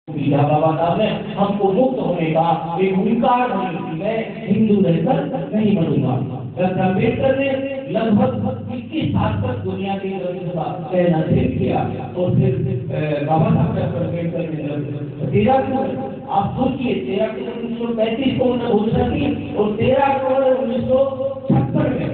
बाबा साहब ने हमको मुक्त होने का एक हुंकार दी कि मैं हिंदू रहकर नहीं बनूंगा। डॉक्टर अम्बेडकर ने लगभग 21 साल तक दुनिया की कहना सिर्फ किया और फिर बाबा साहब डॉक्टर अम्बेडकर ने 13 अक्टूबर, आप सोचिए 13 अक्टूबर 1935 को उन्होंने घोषणा की और 13 अक्टूबर 1956 में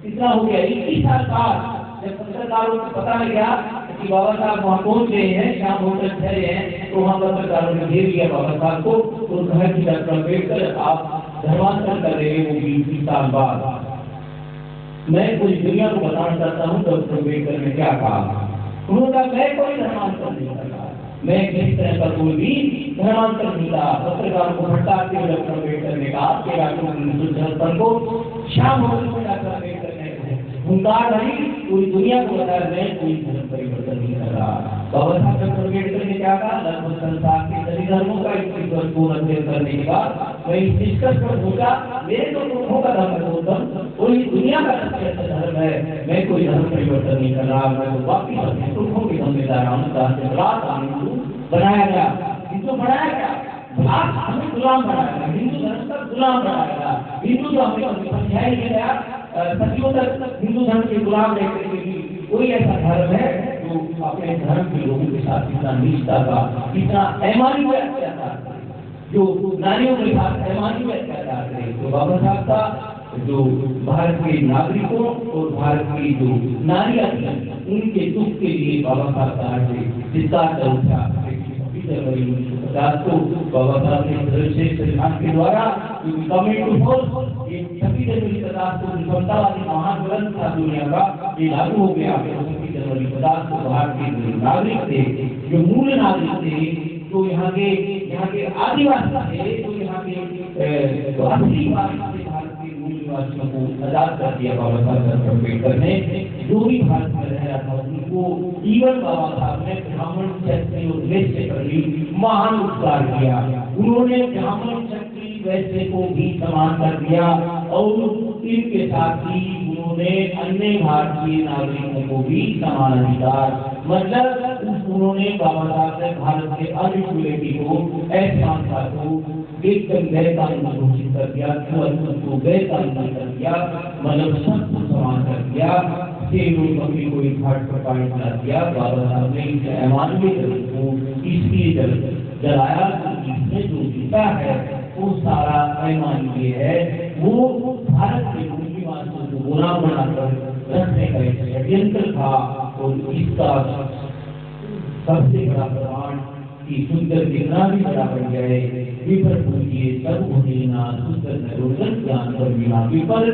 कितना हो गया 21 साल बाद जब पत्रकारों को पता लगा कि बाबा साहब वहाँ पहुँच गए हैं, शाम होटल ठहरे हैं, तो वहाँ पत्रकारों ने घेर लिया बाबा साहब को और कहा कि डॉक्टर अम्बेडकर आप धर्मांतरण कर रहे हैं वो 20 साल बाद। मैं पूरी दुनिया को बताना चाहता हूँ डॉक्टर अम्बेडकर ने क्या कहा। उन्होंने कहा मैं कोई धर्मांतरण नहीं कर रहा, मैं किसी तरह का कोई भी धर्मांतरण नहीं था। पत्रकारों को भटकाते हुए डॉक्टर अम्बेडकर ने कहा कि डॉक्टर को शाम होटल में डॉक्टर अम्बेडकर हुंकार नहीं, पूरी दुनिया को बताया मैं कोई धर्म परिवर्तन नहीं कर रहा। बाबा साहब डॉक्टर अम्बेडकर ने क्या कहा, लगभग संसार के सभी धर्मों का पूर्ण अध्ययन करने के बाद मैं इस निष्कर्ष पर पहुंचा मेरे तो पुरुषों का धर्म है गौतम, पूरी दुनिया का सबसे अच्छा धर्म है, मैं कोई धर्म परिवर्तन नहीं कर रहा। मैं तो बाकी अपने पुरुषों की जिम्मेदार हूँ। बनाया गया हिंदू बनाया गया, हमें गुलाम बनाया गया, हिंदू धर्म का गुलाम बनाया गया। हिंदू तो हमें समझाया नहीं गया, सदियों तक हिंदू धर्म के गुलाम रहने के लिए कोई ऐसा धर्म है जो अपने धर्म के लोगों के साथ इतना निष्ठा का, इतना ऐमानी में अत्याचार करे, जो नारियों के साथ ऐमानी में अत्याचार करे। तो बाबा साहब का जो भारत के नागरिकों और भारत की जो नारियां थी उनके दुख के लिए बाबा साहब का चित्कार कर उठा। 1950 को बाबा साहब ने सर्वश्रेष्ठ संविधान के द्वारा जनवरी 50 को समतावादी महान ग्रंथ था दुनिया का, ये लागू हो गया। जनवरी 50 को भारत के नागरिक थे, जो मूल नागरिक थे, जो यहाँ के आदिवासी थे, जो यहाँ के तो असली भारत के मूल निवासियों को आजाद कर दिया बाबा साहब अम्बेडकर ने। जो भी भारत में रह रहा था उनको इवन बाबा साहब ने ब्राह्मण क्षत्रिय और वैश्य पर भी महान उपकार किया। उन्होंने ब्राह्मण क्षत्रिय वैश्य को भी समान कर दिया और इनके साथ ही उन्होंने अन्य भारतीय नागरिकों को भी समान अधिकार, मतलब उन्होंने बाबा साहब ने भारत के अन्य कम्युनिटी को असमानता को एकदम गैर कानूनी घोषित कर दिया, को गैर कानूनी कर दिया, मतलब सबको समान कर दिया। बकरी को एक घाट पर पानी बना दिया। बाबा साहब ने इस अमानवीय जगत को इसलिए जलाया कि इसमें जो जीता है वो सारा अमानवीय है, वो भारत के निवासियों को गुलाम बनाकर रखने का एक षड्यंत्र था। और इसका सबसे बड़ा प्रमाण कि सुंदर कितना भी बड़ा बन जाए, विपर पूजिए सब होना सुंदर नरोगन ज्ञान पर बिना विपर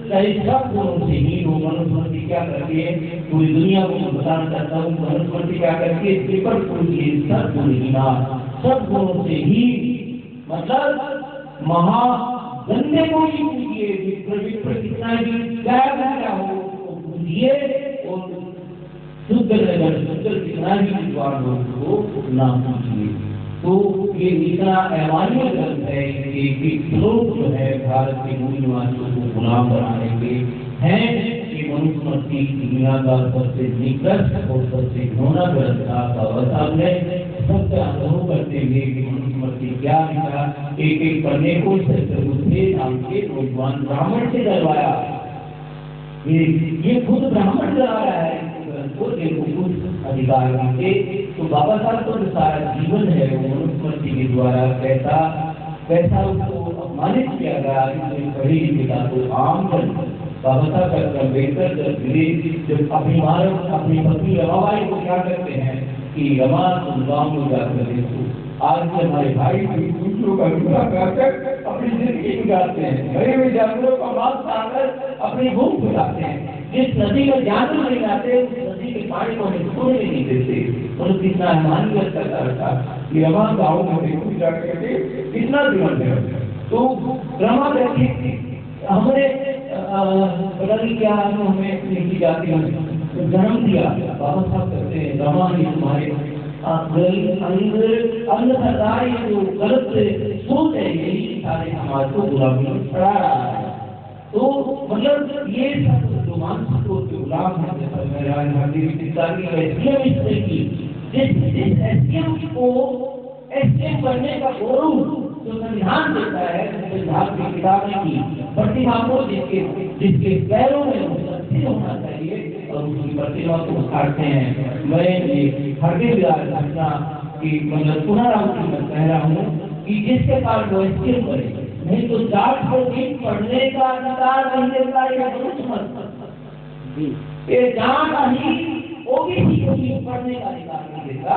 चाहे सब गुणों से ही लोग मनुस्मृति क्या करती है, पूरी दुनिया को मैं बताना चाहता हूँ मनुस्मृति क्या करती है, विपर पूजिए सब गुणहीना, सब गुणों से ही मतलब महा गंदे को ही पूजिए, विपर कितना भी क्या हो पूजिए और शुद्ध कितना भी विद्वान हो उसको ना पूछिए। तो ये इतना अमान्य ग्रंथ है कि श्लोक जो है भारत के मूल निवासियों को गुलाम बनाने के हैं। ये मनुस्मृति दुनिया का सबसे निकृष्ट और सबसे घृणा ग्रंथ था। बाबा साहब ने सबसे अनुभव करते हुए कि मनुस्मृति क्या लिखा, एक एक पढ़ने को सत्य नाम के नौजवान ब्राह्मण से डरवाया। ये खुद ब्राह्मण डरा रहा है अधिकार के। तो बाबा साहब को जो सारा जीवन है वो मनुस्मृति के द्वारा कैसा उसको अपमानित किया गया। पढ़ी लिखा तो आम जन बाबा साहब अम्बेडकर जब अपनी अपनी पत्नी रमाबाई को क्या करते हैं कि रमा तुम गाँव में जाकर देखो, आज से हमारे भाई दूसरों का गुना कर अपनी जिंदगी गुजारते हैं, मरे हुए जानवरों का मांस खाकर अपनी भूख बुझाते हैं। जिस नदी में जानवर नहीं जाते उस नदी के पानी को हमें छोड़ने नहीं देते। उन्होंने कितना अभिमान करता था कि रमा गाँव में पूजा करके कितना जीवन है। तो रमा कहती थी हमारे पता नहीं क्या हमें लिखी जाती है जन्म दिया। बाबा साहब कहते हैं रमा ही तुम्हारे अंदर सरदार ये जो गलत सोच है यही सारे समाज को गुलामी में पड़ा रहा है। तो मतलब ये सब जो मानसिक रूप से गुलाम है, जिस एसडीएम को बनने का गौरव जो संविधान देता है, संविधान की किताबें की प्रतिमा को जिसके पैरों में स्थिर होना चाहिए और उसकी प्रतिमा को उखाड़ते हैं। मैं ये हरदे विराज घटना की मतलब पुनरावृत्ति में कह रहा हूँ कि जिसके पास वो स्थिर करे, नहीं तो जाट को दिन पढ़ने का अधिकार नहीं देता ये जाट ही ओबीसी को भी पढ़ने का अधिकार नहीं देता,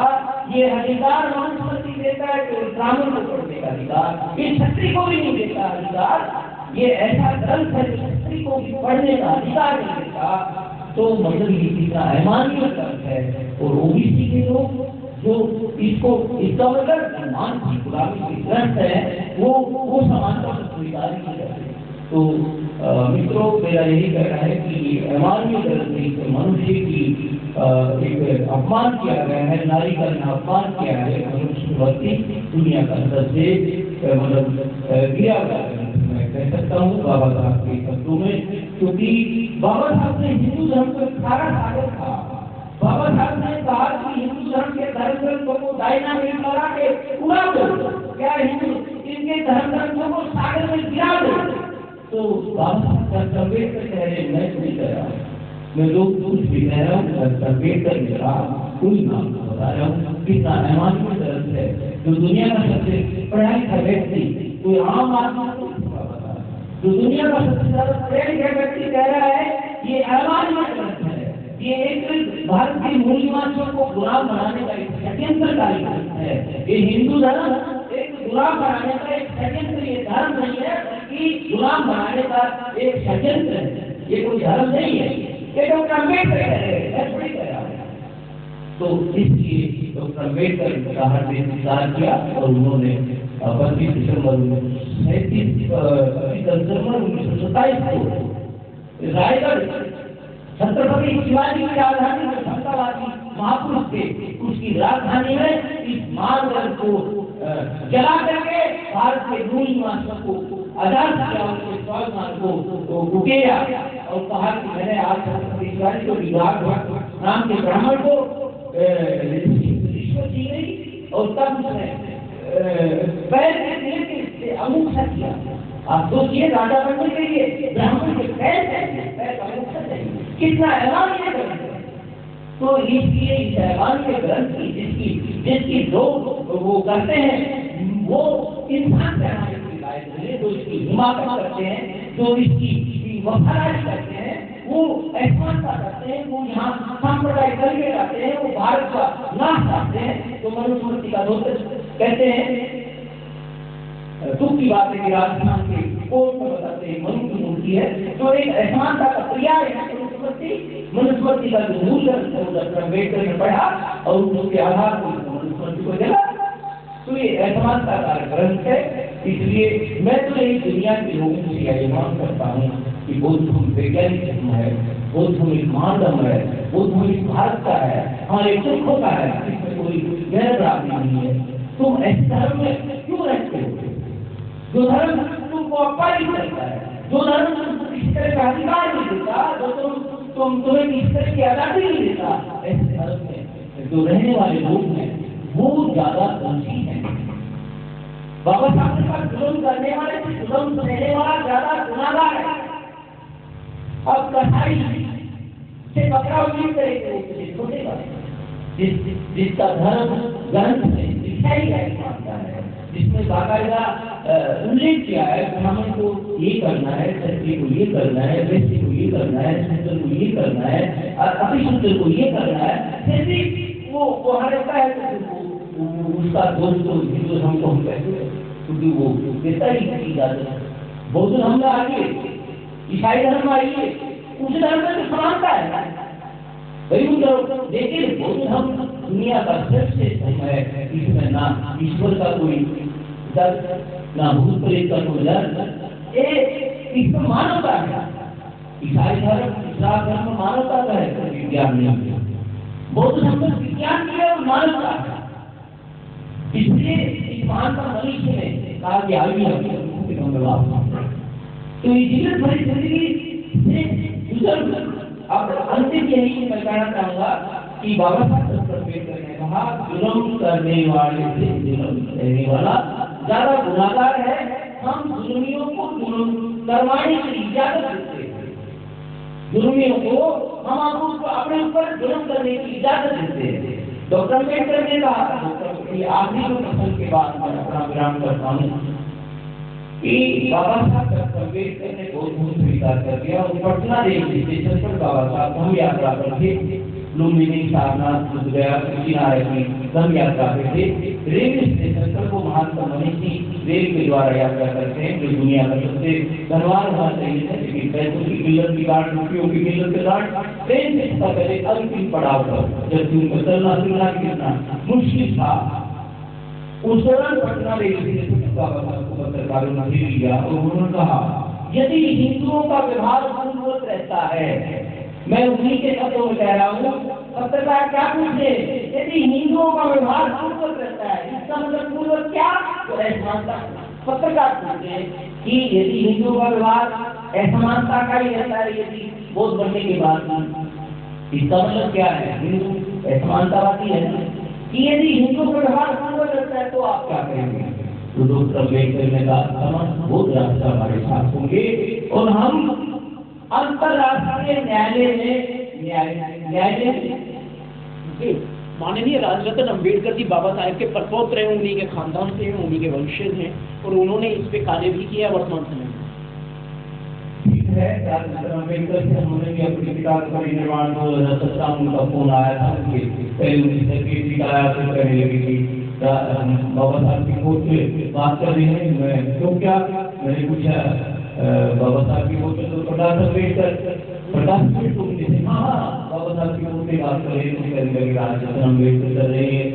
ये अधिकार मनुस्मृति देता है कि ब्राह्मण को पढ़ने का अधिकार, ये क्षत्रिय को भी नहीं देता अधिकार। ये ऐसा ग्रंथ है क्षत्रिय को भी पढ़ने का अधिकार नहीं देता, तो मतलब ये कितना अमानवीय ग्रंथ है। और ओबीसी के लोग जो इसको इसका मतलब मानसिक गुलामी की ग्रंथ है वो समानता से स्वीकार नहीं करते। तो मित्रों, मेरा यही कहना है कि अमानवीय ग्रंथ मनुष्य की एक अपमान किया गया है, नारी का अपमान किया है, मनुष्य दुनिया का सबसे मतलब गिरा गया मैं कह सकता हूँ बाबा साहब के शब्दों में, क्योंकि बाबा साहब ने हिंदू धर्म को सारा सागर था। बाबा साहब ने कहा कि हिंदू धर्म के धर्म ग्रंथों को डायनामिट लगा के उड़ा दो, क्या हिंदू इनके धर्म ग्रंथों को सागर में गिरा दो। तो बाबा साहब अम्बेडकर कह रहे मैं नहीं कह रहा हूँ, मैं लोग कुछ भी कह रहा हूँ, अम्बेडकर ने कहा कोई नाम बता रहा हूँ, कितना अमानवीय ग्रंथ है जो दुनिया का सबसे पढ़ा लिखा व्यक्ति कोई आम आदमी जो दुनिया का सबसे ज्यादा पढ़ा लिखा व्यक्ति कह रहा है ये अमानवीय ग्रंथ है, ये एक भारत के मूल्यवानों को गुलाम बनाने का एक षड्यंत्रकारी ग्रंथ है। ये हिंदू धर्म एक गुलाम बनाने का एक षड्यंत्र, ये धर्म नहीं है कि गुलाम बनाने का एक षड्यंत्र है, ये कोई धर्म नहीं है। ये डॉक्टर अम्बेडकर कह रहे हैं, थोड़ी कह रहा है। तो इसलिए डॉक्टर अम्बेडकर का हर दिन विचार किया और उन्होंने 25 दिसंबर 1927 को रायगढ़ छत्रपति शिवाजी की राजधानी में क्षमतावादी महापुरुष थे, उसकी राजधानी में इस मार्ग को जला करके भारत के मूल निवासियों को आजाद किया, उनके स्वाभिमान को उकेरा और कहा कि मैंने आज छत्रपति शिवाजी को विभाग नाम के ब्राह्मण को रिश्वत दी गई और तब उसने पैर के अमुक्षा किया। आप सोचिए राजा बनने के लिए ब्राह्मण के पैर का अमुक्षा चाहिए, कितना ऐलान है। तो इसलिए इस ऐलान के ग्रंथ की जिसकी लोग वो करते हैं वो इंसान कहलाने की लायक है, जो इसकी हिमाकत करते हैं, जो इसकी वफादारी करते हैं, वो ऐसा करते हैं, वो यहाँ सांप्रदायिक करके जाते हैं, वो भारत का नाश करते हैं। तो मनुस्मृति का दोष कहते हैं, दुख की बात है कि राजस्थान के कोर्ट में बताते हैं मनु की मूर्ति है जो एक असमानता का पर्याय है। मनुस्मृति का जो मूल ग्रंथ है डॉक्टर अम्बेडकर ने पढ़ा और उसके आधार पर मनुस्मृति को जला। तो ये असमानता का ग्रंथ है। इसलिए मैं तो यही दुनिया के लोगों से यह मांग करता हूँ कि बौद्ध धर्म वैज्ञानिक धर्म है, बौद्ध धर्म एक महाधर्म है, बौद्ध धर्म एक भारत का है, हमारे सुखों का है, इसमें कोई गैर प्राप्ति नहीं है। तुम ऐसे धर्म में क्यों रहते हो जो धर्म तुमको अपमानित करता है, जो धर्म तुमको किसी तरह का अधिकार नहीं देता, जो तुम्हें किसी तरह की आजादी नहीं देता, ऐसे धर्म में जो रहने वाले लोग हैं वो ज्यादा दोषी हैं। बाबा साहब के पास जुल्म करने वाले से जुल्म सहने वाला ज्यादा गुनाहगार है। अब कसाई से पकड़ा उम्मीद करेंगे छोटे का जिसका धर्म ग्रंथ में दिखाई मानता है, जिसमें बाकायदा उल्लेख किया है ब्राह्मण को ये करना है, क्षत्रिय को ये करना है, वैश्य को ये करना है, शूद्र को ये करना है, अतिशूद्र को ये करना है, फिर भी वो रहता है तो उसका दोस्त तो हिंदू धर्म को हम कहते हैं क्योंकि वो देता ही की जाती है। बौद्ध धर्म आइए, ईसाई धर्म आइए, उस धर्म में तो समानता है भाई। लेकिन बौद्ध धर्म दुनिया का सबसे धर्म है, इसमें ना ईश्वर का कोई डर, ना भूत प्रेत का कोई डर, इसमें मानवता है। ईसाई धर्म इस्लाम धर्म मानवता का है, विज्ञान नहीं। बौद्ध धर्म में विज्ञान की है और मानवता है। इसलिए इस महानता मनुष्य ने कहा कि आगे तो ये जीवन भरी जिंदगी से गुजर। अब अंतिम यही मैं कहना चाहूंगा कि बाबा साहब अम्बेडकर ने कहा जुल्म करने वाले से जुल्म करने वाला ज्यादा गुनाहगार है। हम जुल्मियों को जुल्म करवाने की इजाजत देते हैं, जुल्मियों को हम आपको अपने ऊपर जुल्म करने की इजाजत देते हैं। डॉक्टर अम्बेडकर ने कहा, आखिरी प्रश्न के बाद मैं अपना विराम करता हूँ कि बाबा साहब अम्बेडकर ने बहुत बहुत स्वीकार कर दिया और पटना रेलवे स्टेशन पर बाबा साहब हम यात्रा पर थे, लुम्बिनी, सारनाथ, बोधगया, कुशीनगर की हम यात्रा पे थे। रेलवे स्टेशन पर वो महात्मा मनीषी रेल के द्वारा यात्रा करते हैं, जो दुनिया का सबसे धनवान होना चाहिए था, लेकिन पैसों की किल्लत की काट, रुपयों की किल्लत के काट ट्रेन से पहले अंतिम पड़ाव पर जबकि उनको चलना फिरना कितना मुश्किल था, उस दौरान पटना रेलवे स्टेशन बाबा साहब को पत्रकारों ने लिया और उन्होंने कहा यदि हिंदुओं का व्यवहार पूर्ववत रहता है, मैं उन्हीं के शब्दों में कह रहा हूँ, पत्रकार क्या पूछे, यदि हिंदुओं का व्यवहार पूर्ववत रहता है, इसका मतलब पूर्ववत क्या, तो असमानता। पत्रकार पूछे कि यदि हिंदुओं का व्यवहार असमानता का ही रहता है, यदि बोध बनने के बाद इसका मतलब क्या है, हिंदू असमानतावादी है कि यदि हिंदू का व्यवहार पूर्ववत रहता है तो आप क्या करेंगे। तो डॉक्टर अम्बेडकर ने कहा बहुत रास्ता हमारे साथ होंगे और हम अंतरराष्ट्रीय न्यायालय माननीय राजरत्न अम्बेडकर जी बाबा साहेब के परपौत्र हैं, उन्हीं के खानदान से हैं, उन्हीं के वंशज हैं और उन्होंने इस पे कार्य भी किया वर्तमान समय में। ठीक है, राजरत्न अम्बेडकर से हमने भी अपनी किताब का निर्माण 2017 में उनका फोन आया था, पहले उनकी सर्टिफिकेट आया तो कहने लगी थी बाबा साहब की कोर्ट से बात कर रहे हैं, मैं क्यों क्या, मैंने पूछा बाबा साहब की कोर्ट तो प्रकाश अम्बेडकर हाँ बाबा साहब की कोर्ट से बात कर रहे हैं, राजरत्न अम्बेडकर कर रहे हैं,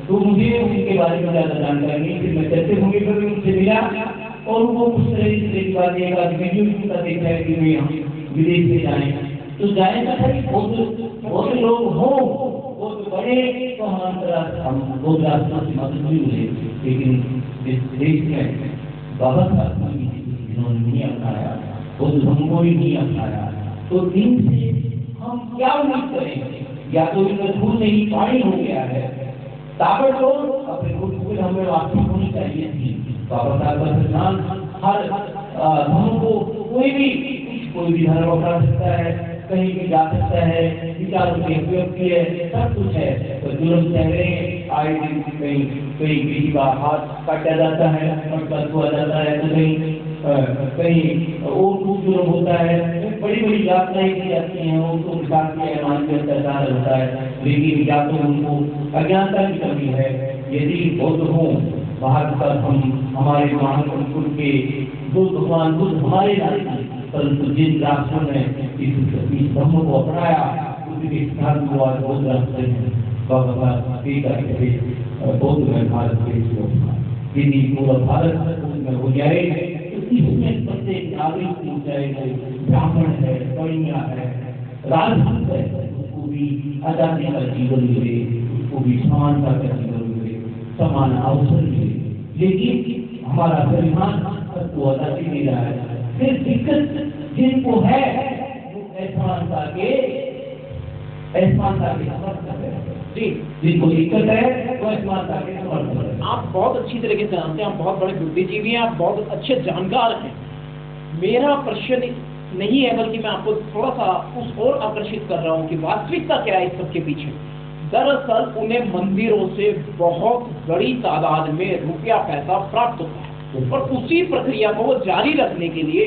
तो मुझे उनके बारे में ज्यादा जानकारी नहीं थी। मैं कैसे होंगे कभी उनसे मिला और वो उस तरह की बात एक आदमी वीडियो का देखा है कि वे हम विदेश में जाएं तो जाए ना सही, बहुत लोग हों वो तो बड़े तो हम बहुत रास्तों से मदद भी मिले, लेकिन इस देश में बाबा साहब जिन्होंने नहीं अपनाया वो हमको ही नहीं अपनाया, तो इनसे हम क्या उम्मीद करें, या तो इनका धूल नहीं पानी हो गया है, ताबड़तोड़ अपने खुद हमें वापसी होनी चाहिए थी। बाबा साहब का सिद्धांत हर धर्म को कोई भी धर्म अपना सकता है, कहीं भी जा सकता है, विचारों की अभिव्यक्ति है, सब कुछ है। तो जुर्म चेहरे आए दिन कहीं किसी का हाथ काटा जाता है, पटका छुआ जाता है, तो कहीं और कुछ जुर्म होता है, बड़ी बड़ी यात्राएं की जाती हैं, उनको विकास किया मानवीय अत्याचार होता है, लेकिन या तो उनको अज्ञानता की कमी है। यदि बौद्ध हो बाहर पर हमारे महापुरुष के दो भगवान बुद्ध हमारे नाते, परंतु जिन राष्ट्रों ने इस धर्म को अपनाया उनके स्थान को आज बौद्ध राष्ट्र हैं। बाबा साहब बौद्ध में भारत के यदि पूरा भारत में हो जाए तो इसमें प्रत्येक नागरिक को चाहे ब्राह्मण है, कन्या है, राजपूत है, उसको भी आजादी का जीवन मिले, उसको भी समानता का जीवन मिले, समान अवसर मिले। लेकिन हमारा संविधान सबको आजादी दे रहा है, फिर दिक्कत जिनको है वो असमानता के समर्थक है जी, जिनको दिक्कत है वो असमानता के समर्थक है। आप बहुत अच्छी तरीके से जानते हैं, आप बहुत बड़े बुद्धिजीवी हैं, आप बहुत अच्छे जानकार हैं। मेरा प्रश्न नहीं है, बल्कि मैं आपको थोड़ा सा उस ओर आकर्षित कर रहा हूँ कि वास्तविकता क्या है इस सबके पीछे। दरअसल उन्हें मंदिरों से बहुत बड़ी तादाद में रुपया पैसा प्राप्त होता है और उसी प्रक्रिया को वो जारी रखने के लिए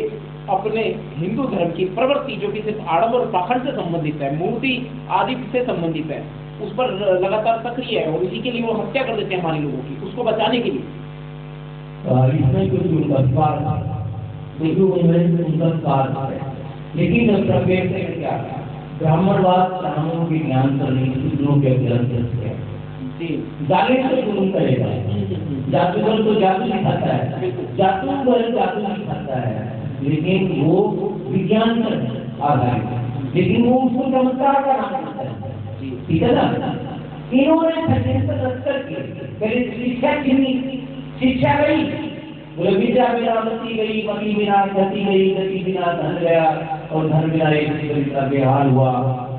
अपने हिंदू धर्म की प्रवृत्ति, जो कि सिर्फ आडंबर और पाखंड से संबंधित है, मूर्ति आदि से संबंधित है, उस पर लगातार सक्रिय है और इसी के लिए वो हत्या कर देते हैं हमारे लोगों की, उसको बचाने के लिए। इसमें कुछ उनका स्वार्थ है, लेकिन क्या ब्राह्मणवाद ब्राह्मणों के ज्ञान पर नहीं, शूद्रों के ज्ञान पर जाने से जुल्म करेगा। जादूगर तो जादू सिखाता है, जादूगर जादू सिखाता है, लेकिन वो विज्ञान पर आधारित है, लेकिन वो उसको चमत्कार का नाम देता है, ठीक है ना। इन्होंने 70 के पहले शिक्षा गई, बोले विद्या बिना मती गई, मती बिना गति गई, गति बिना धन गया और धन बिना एक का बेहाल हुआ।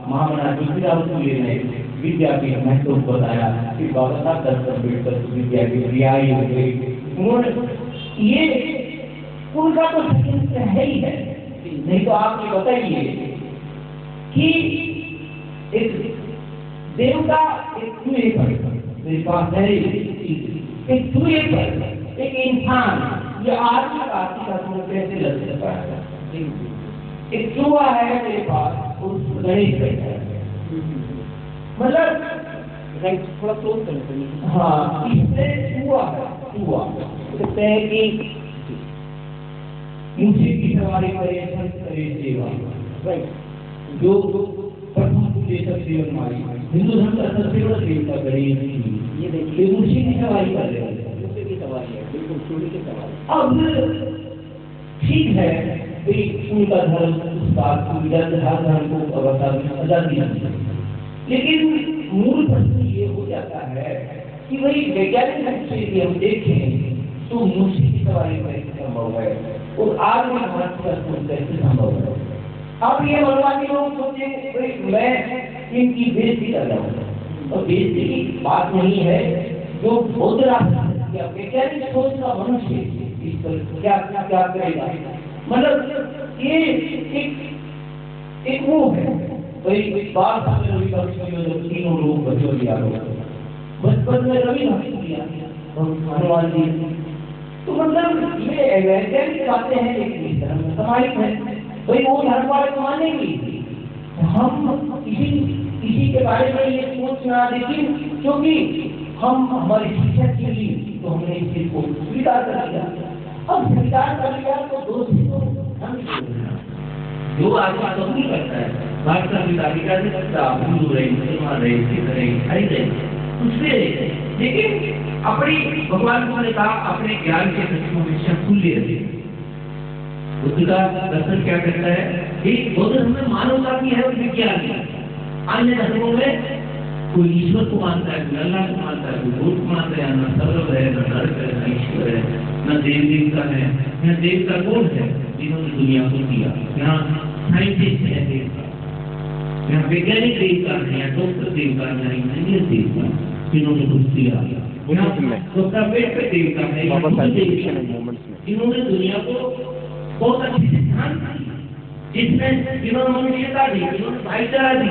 महामना दूसरा उसको ले रहे विद्या के महत्व को बताया कि बाबा साहब डॉक्टर अम्बेडकर विद्या के रियाई हो गई, उन्होंने ये उनका तो सत्य है ही है। नहीं तो आप ये बताइए कि एक देवता एक चूहे पर, मेरे पास है एक चूहे पर एक इंसान, ये आदमी का कैसे लग सकता है? एक चूहा है मेरे पास, उस गणेश बैठा है, मतलब राइट, थोड़ा क्लोज करना चाहिए। हाँ, इससे चूहा है, चूहा कहते हैं कि मुझे की सवारी करे संत करे सेवा, राइट, जो प्रभु के सब सेवन मारी, हिंदू धर्म का सबसे बड़ा देवता गणेश जी, ये देखिए मुझे की सवारी कर रहे हैं, मुझे की सवारी है, बिल्कुल चूड़ी की सवारी। अब ठीक है, उनका धर्म उस बात को हर धर्म को अवसर में आजादी है, लेकिन मूल प्रश्न ये हो जाता है कि भाई वैज्ञानिक रूप से यदि हम देखें तो मुझे की सवारी कैसे संभव है और आज में भारत का कैसे संभव है? अब ये मनवादी लोग सोचे भाई मैं इनकी बेइज्जती कर रहा हूँ, और बेइज्जती की बात नहीं है, जो बौद्ध राष्ट्र या वैज्ञानिक सोच का मनुष्य इस पर क्या क्या क्या करेगा, मतलब ये एक वो है भाई बात में रवि भक्ति में जब तीनों लोग बच्चों दिया बचपन में रवि भक्ति किया हनुमान जी, तो मतलब ये वैज्ञानिक बातें हैं, लेकिन धर्म में समाहित है, भाई वो धर्म वाले तो मानेंगे, हम किसी के बारे में ये सोचना, लेकिन क्योंकि हम हमारी शिक्षा के लिए तो हमने इस चीज को स्वीकार कर लिया, अब स्वीकार कर लिया तो दोषी तो हम जो आत्मा कबूल करता है, भारत का विधाधिकार नहीं करता, हिंदू रहे, मुसलमान रहे, सिख रहे, ईसाई रहे, उससे रहे, लेकिन अपनी भगवान को ने कहा अपने ज्ञान के दृष्टिकोण हमेशा खुले रहे। बुद्ध का दर्शन क्या कहता है कि बौद्ध धर्म में मानवता की है और विज्ञान की, अन्य धर्मों में कोई ईश्वर को मानता है, कोई अल्लाह को मानता है, कोई भूत को मानता है, न सर्व है, न नरक है, न ईश्वर है, न देव देवता है। यहाँ देवता कौन है जिन्होंने दुनिया को दिया? यहाँ साइंटिस्ट है देवता, यहाँ वैज्ञानिक देवता है, यहाँ डॉक्टर देवता है, यहाँ इंजीनियर देवता जिन्होंने कुछ दिया, डॉक्टर अम्बेडकर देवता है, जिन्होंने दुनिया को बहुत अच्छे से ध्यान दिया, जिसमें जिन्होंने मनुष्यता दी, जिन्होंने भाईचारा दी,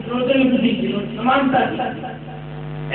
जिन्होंने समानता दी,